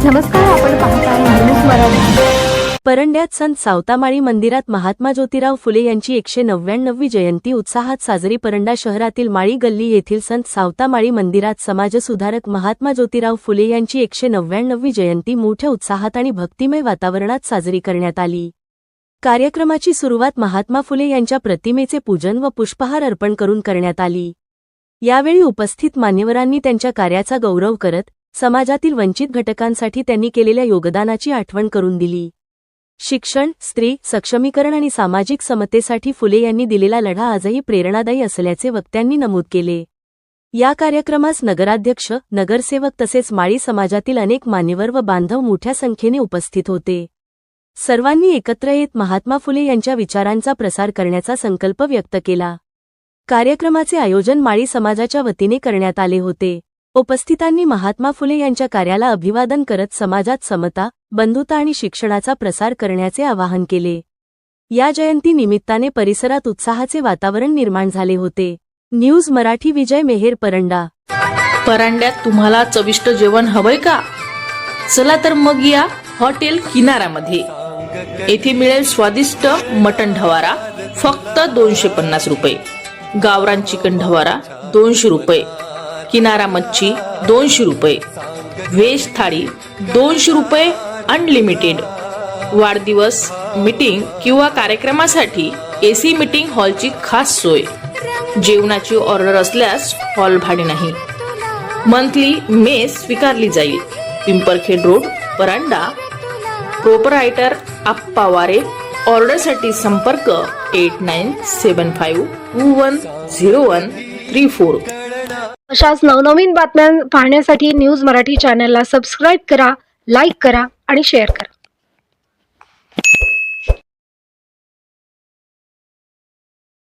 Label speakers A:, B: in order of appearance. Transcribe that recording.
A: नमस्कार, आपण पाहताय न्यूज मराठी।
B: परंड्यात संत सावतामाळी मंदिरात महात्मा ज्योतिराव फुले यांची 199वी जयंती उत्साहात साजरी। परंडा शहरातील माळी गल्ली येथील संत सावतामाळी मंदिरात समाजसुधारक महात्मा ज्योतिराव फुले यांची 199वी जयंती मोठ्या उत्साहात आणि भक्तिमय वातावरणात साजरी करण्यात आली। कार्यक्रमाची सुरुवात महात्मा फुले यांच्या प्रतिमेचे पूजन व पुष्पहार अर्पण करून करण्यात आली। यावेळी उपस्थित मान्यवरांनी त्यांच्या कार्याचा गौरव करत समाजातील वंचित घटकांसाठी त्यांनी केलेल्या योगदानाची आठवण करून दिली। शिक्षण, स्त्री सक्षमीकरण आणि सामाजिक समतेसाठी फुले यांनी दिलेला लढा आजही प्रेरणादायी असल्याचे वक्त्यांनी नमूद केले। या कार्यक्रमास नगराध्यक्ष, नगरसेवक तसेच माळी समाजातील अनेक मान्यवर व बांधव मोठ्या संख्येने उपस्थित होते। सर्वांनी एकत्र येत महात्मा फुले यांच्या विचारांचा प्रसार करण्याचा संकल्प व्यक्त केला। कार्यक्रमाचे आयोजन माळी समाजाच्या वतीने करण्यात आले होते। उपस्थितांनी महात्मा फुले यांच्या कार्याला अभिवादन करत समाजात समता, बंधुता आणि शिक्षणाचा प्रसार करण्याचे आवाहन केले। या जयंती निमित्ताने परिसरात उत्साहाचे वातावरण निर्माण झाले होते। न्यूज मराठी विजय मेहेर, परंडा।
C: परांड्यात तुम्हाला चविष्ट जेवण हवंय का? चला तर मग या हॉटेल किनारामध्ये। येथे मिळेल स्वादिष्ट मटण ढवारा फक्त 250 रुपये, गावरान चिकन ढवारा 200 रुपये, किनारा मच्छी 200 रुपये, व्हेज थाळी 200 रुपये अनलिमिटेड। वाढदिवस, मीटिंग किंवा कार्यक्रमासाठी एसी मीटिंग हॉलची खास सोय। जेवणाची ऑर्डर असल्यास हॉल भाडे नाही। मंथली मेस स्वीकारली जाईल। पिंपरखेड रोड, परांडा। प्रोपरायटर आप्पा वारे। ऑर्डरसाठी संपर्क 8975210134।
A: अशाच नवनवीन बातम्या पाहण्यासाठी न्यूज मराठी चॅनलला सबस्क्राइब करा, लाईक करा आणि शेअर करा।